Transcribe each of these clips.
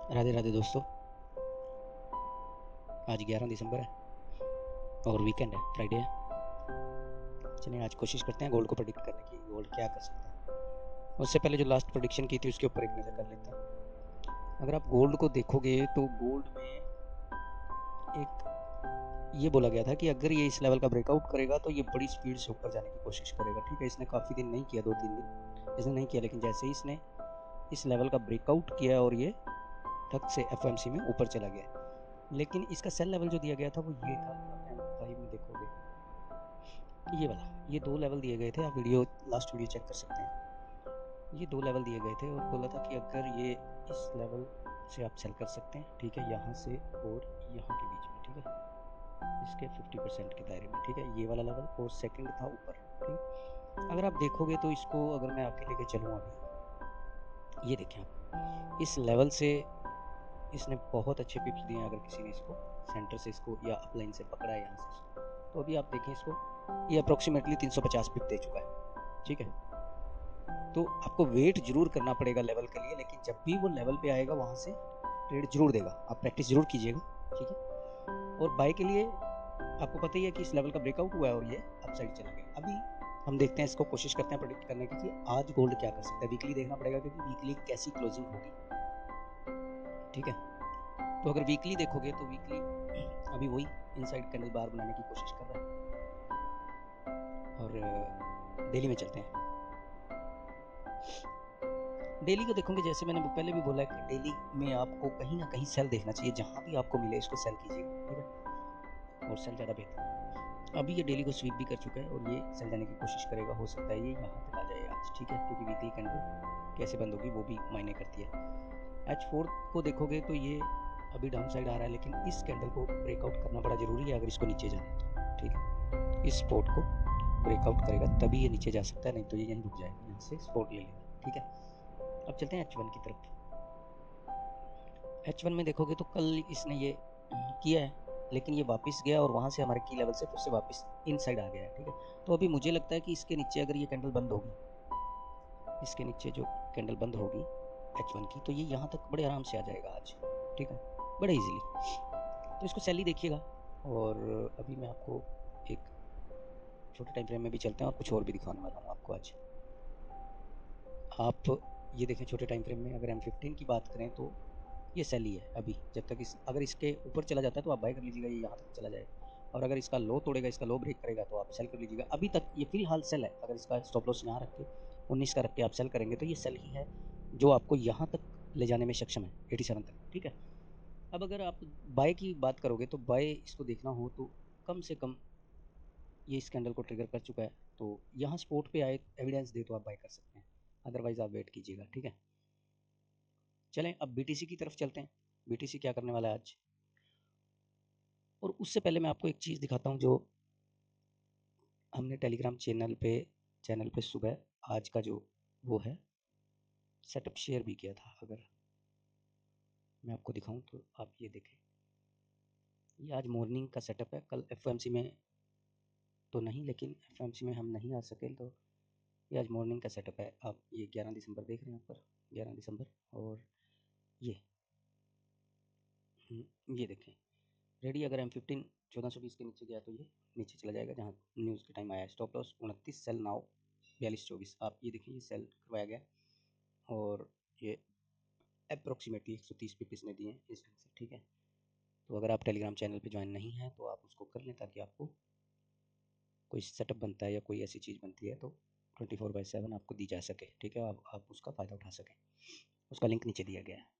राधे राधे दोस्तों। आज 11 दिसंबर है और वीकेंड है, फ्राइडे है। चलिए आज कोशिश करते हैं गोल्ड को प्रेडिक्ट करने की, गोल्ड क्या कर सकता है। उससे पहले जो लास्ट प्रेडिक्शन की थी उसके ऊपर एक नज़र कर लेते हैं। अगर आप गोल्ड को देखोगे तो गोल्ड में एक ये बोला गया था कि अगर ये इस लेवल का ब्रेकआउट करेगा तो ये बड़ी स्पीड से ऊपर जाने की कोशिश करेगा। ठीक है, इसने काफ़ी दिन नहीं किया, 2-3 दिन इसने नहीं किया, लेकिन जैसे ही इसने इस लेवल का ब्रेकआउट किया और ये धक से एफओएमसी में ऊपर चला गया। लेकिन इसका सेल लेवल जो दिया गया था वो ये था, आप M5 में देखोगे ये वाला, ये 2 लेवल दिए गए थे। आप लास्ट वीडियो चेक कर सकते हैं। ये 2 लेवल दिए गए थे और बोला था कि अगर ये इस लेवल से आप सेल कर सकते हैं, ठीक है, यहाँ से और यहाँ के बीच में, ठीक है, इसके 50% के दायरे में, ठीक है, ये वाला लेवल। और सेकंड था ऊपर, ठीक। अगर आप देखोगे तो इसको अगर मैं आगे लेके चलूँ अभी, ये देखें आप, इस लेवल से इसने बहुत अच्छे पिप्स दिए हैं। अगर किसी ने इसको सेंटर से इसको या अपलाइन से पकड़ा है यहाँ से, तो अभी आप देखें इसको, ये अप्रोक्सीमेटली 350 पिप दे चुका है। ठीक है, तो आपको वेट जरूर करना पड़ेगा लेवल के लिए, लेकिन जब भी वो लेवल पे आएगा वहाँ से ट्रेड जरूर देगा। आप प्रैक्टिस जरूर कीजिएगा, ठीक है। और बाय के लिए आपको पता ही है कि इस लेवल का ब्रेकआउट हुआ है और ये अपसाइड चला गया। अभी हम देखते हैं, इसको कोशिश करते हैं प्रेडिक्ट करने की कि आज गोल्ड क्या कर सकता है। वीकली देखना पड़ेगा क्योंकि वीकली कैसी क्लोजिंग होगी, ठीक है। तो अगर वीकली देखोगे तो वीकली अभी वही इनसाइड कैंडल बार बनाने की कोशिश कर रहा है। और डेली में चलते हैं। डेली को देखोगे, जैसे मैंने पहले भी बोला कि डेली में आपको कहीं ना कहीं सेल देखना चाहिए। जहां भी आपको मिले इसको सेल कीजिएगा, ठीक है, और सेल ज़्यादा बेहतर है। अभी ये डेली को स्वीप भी कर चुका है और ये सेल जाने की कोशिश करेगा। हो सकता है ये यहाँ तक आ जाए आज, ठीक है, क्योंकि वीकली कैंडल कैसे बंद होगी वो भी मायने करती है। H4 को देखोगे तो ये अभी डाउन साइड आ रहा है, लेकिन इस कैंडल को ब्रेकआउट करना बड़ा जरूरी है अगर इसको नीचे जाना है तो, ठीक है। इस स्पॉट को ब्रेकआउट करेगा तभी ये नीचे जा सकता है, नहीं तो ये यहीं रुक जाएगा, यहाँ से स्पॉट ले लेगा, ठीक है। अब चलते हैं H1 की तरफ। H1 में देखोगे तो कल इसने ये किया है, लेकिन ये वापस गया और वहाँ से हमारे की लेवल से फिर से वापस इनसाइड आ गया है, ठीक है। तो अभी मुझे लगता है कि इसके नीचे अगर ये कैंडल बंद होगी, इसके नीचे जो कैंडल बंद होगी H1 की, तो ये यहाँ तक बड़े आराम से आ जाएगा आज, ठीक है, बड़े इजीली। तो इसको सैली देखिएगा। और अभी मैं आपको एक छोटे टाइम फ्रेम में भी चलते हैं और कुछ और भी दिखाने वाला हूँ आपको आज। आप ये देखें, छोटे टाइम फ्रेम में अगर M15 की बात करें तो ये सेल ही है अभी। जब तक अगर इसके ऊपर चला जाता है तो आप बाय कर लीजिएगा, ये यहाँ तक चला जाएगा। और अगर इसका लो तोड़ेगा, इसका लो ब्रेक करेगा तो आप सेल कर लीजिएगा। अभी तक ये फिलहाल सेल है। अगर इसका स्टॉप लॉस यहाँ रख के 19 का रख के आप सेल करेंगे तो ये सेल ही है, जो आपको यहाँ तक ले जाने में सक्षम है, 87 तक, ठीक है। अब अगर आप बाय की बात करोगे तो बाय इसको देखना हो तो कम से कम ये इस कैंडल को ट्रिगर कर चुका है, तो यहाँ स्पोर्ट पे आए एविडेंस दे तो आप बाय कर सकते हैं, अदरवाइज आप वेट कीजिएगा, ठीक है। चलें अब बीटीसी की तरफ चलते हैं। बीटीसी क्या करने वाला है आज। और उससे पहले मैं आपको एक चीज़ दिखाता हूँ जो हमने टेलीग्राम चैनल पे सुबह आज का जो वो है सेटअप शेयर भी किया था। अगर मैं आपको दिखाऊं तो आप ये देखें, ये आज मॉर्निंग का सेटअप है। कल एफओएमसी में तो नहीं, लेकिन एफओएमसी में हम नहीं आ सके, तो ये आज मॉर्निंग का सेटअप है। आप ये 11 दिसंबर देख रहे हैं ऊपर, 11 दिसंबर। और ये ये देखें, रेडी अगर M15 1420 के नीचे गया तो ये नीचे चला जाएगा जहाँ न्यूज़ के टाइम आया। Stop loss 29, sell now 4224। आप ये देखें, ये सेल करवाया गया और ये अप्रोक्सीमेटली 130 पिप इसने दिए हैं इस ढंग से, ठीक है। तो अगर आप टेलीग्राम चैनल पे ज्वाइन नहीं हैं तो आप उसको कर लें, ताकि आपको कोई सेटअप बनता है या कोई ऐसी चीज़ बनती है तो 24/7 आपको दी जा सके, ठीक है, आप उसका फ़ायदा उठा सकें। उसका लिंक नीचे दिया गया है।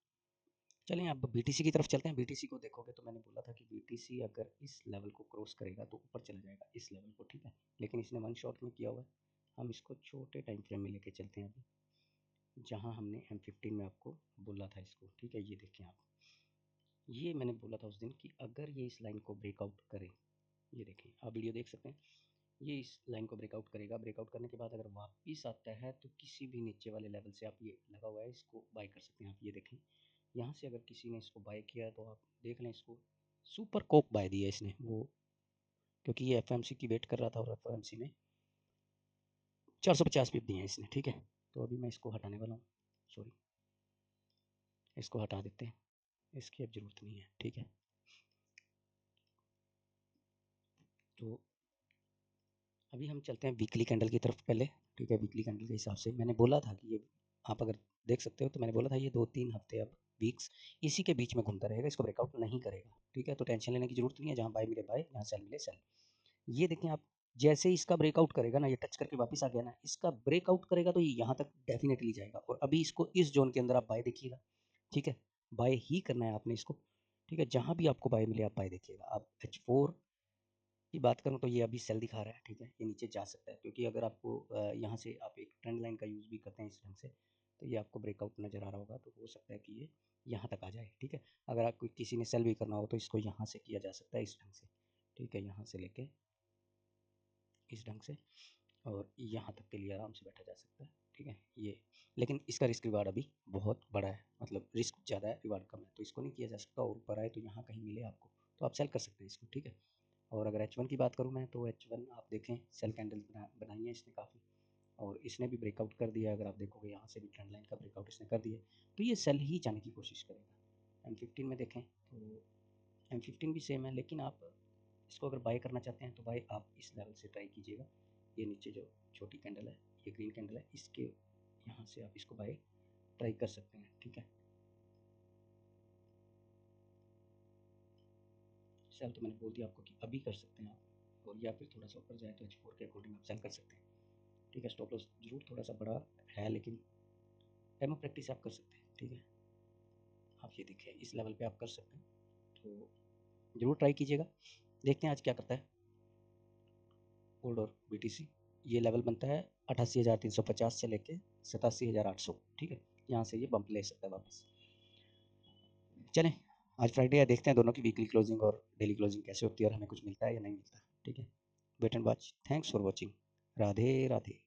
चलें अब बीटीसी की तरफ चलते हैं। बीटीसी को देखोगे तो मैंने बोला था कि बीटीसी अगर इस लेवल को क्रॉस करेगा तो ऊपर चला जाएगा, इस लेवल को, ठीक है। लेकिन इसने वन शॉट में किया हुआ है। हम इसको छोटे टाइम फ्रेम में लेके चलते हैं अभी, जहाँ हमने M15 में आपको बोला था इसको, ठीक है। ये देखें आप, ये मैंने बोला था उस दिन कि अगर ये इस लाइन को ब्रेकआउट करे, ये देखें आप वीडियो देख सकते हैं, ये इस लाइन को ब्रेकआउट करेगा। ब्रेकआउट करने के बाद अगर वापस आता है तो किसी भी नीचे वाले लेवल से आप, ये लगा हुआ है, इसको बाय कर सकते हैं। आप ये देखें, यहाँ से अगर किसी ने इसको बाय किया तो आप देख लें, इसको सुपर कोक बाय दिया इसने, वो क्योंकि ये एफएमसी की वेट कर रहा था और एफएमसी में 450 पिप दिए हैं इसने, ठीक है। तो अभी मैं इसको हटाने वाला हूँ, सॉरी, इसको हटा देते हैं। इसकी अब ज़रूरत नहीं है, ठीक है। तो अभी हम चलते हैं वीकली कैंडल की तरफ पहले, ठीक है। वीकली कैंडल के हिसाब से मैंने बोला था कि ये आप अगर देख सकते हो तो मैंने बोला था ये 2-3 हफ्ते अब वीक्स इसी के बीच में घूमता रहेगा, इसको ब्रेकआउट नहीं करेगा, ठीक है। तो टेंशन लेने की जरूरत नहीं है, जहाँ बाय मिले बाय, जहाँ सेल मिले सेल। ये देखें आप, जैसे इसका ब्रेकआउट करेगा ना, ये टच करके वापस आ गया ना, इसका ब्रेकआउट करेगा तो ये यहाँ तक डेफिनेटली जाएगा। और अभी इसको इस जोन के अंदर आप बाय देखिएगा, ठीक है। बाय ही करना है आपने इसको, ठीक है। जहाँ भी आपको बाय मिले आप बाय देखिएगा। आप H4 की बात करूँ तो ये अभी सेल दिखा रहा है, ठीक है। ये नीचे जा सकता है, क्योंकि अगर आपको यहाँ से आप एक ट्रेंड लाइन का यूज़ भी करते हैं इस ढंग से, तो ये आपको ब्रेकआउट नज़र आ रहा होगा, तो हो सकता है कि ये यहाँ तक आ जाए, ठीक है। अगर आपको किसी ने सेल भी करना हो तो इसको यहाँ से किया जा सकता है, इस ढंग से, ठीक है। यहाँ से लेके इस ढंग से और यहाँ तक के लिए आराम से बैठा जा सकता है, ठीक है। ये लेकिन इसका रिस्क रिवार्ड अभी बहुत बड़ा है, मतलब रिस्क ज़्यादा है, रिवार्ड कम है, तो इसको नहीं किया जा सकता। और ऊपर आए तो यहाँ कहीं मिले आपको तो आप सेल कर सकते हैं इसको, ठीक है। और अगर H1 की बात करूँ मैं, तो H1 आप देखें सेल कैंडल बनाई है इसने काफ़ी, और इसने भी ब्रेकआउट कर दिया। अगर आप देखोगे यहाँ से भी ट्रेंड लाइन का ब्रेकआउट इसने कर दिया, तो ये सेल ही जाने की कोशिश करेगा। M15 में देखें तो M15 भी सेम है, लेकिन आप इसको अगर बाय करना चाहते हैं तो बाय आप इस लेवल से ट्राई कीजिएगा। ये नीचे जो छोटी कैंडल है, ये ग्रीन कैंडल है, इसके यहाँ से आप इसको बाय ट्राई कर सकते हैं, ठीक है। सेल तो मैंने बोल दिया आपको कि अभी कर सकते हैं आप, और या फिर थोड़ा सा ऊपर जाए तो H4 के अकॉर्डिंग आप सेल कर सकते हैं, ठीक है। स्टॉप लॉस जरूर थोड़ा सा बड़ा है, लेकिन डेमो प्रैक्टिस आप कर सकते हैं, ठीक है। आप ये देखिए इस लेवल पे आप कर सकते हैं, तो ज़रूर ट्राई कीजिएगा। देखते हैं आज क्या करता है गोल्ड और BTC। ये लेवल बनता है 88,350 से लेके 87,800, ठीक है। यहाँ से ये बम्प ले सकता है वापस। चलें, आज फ्राइडे है, देखते हैं दोनों की वीकली क्लोजिंग और डेली क्लोजिंग कैसे होती है और हमें कुछ मिलता है या नहीं मिलता, ठीक है। Wait and watch. Thanks for watching. Radhe Radhe.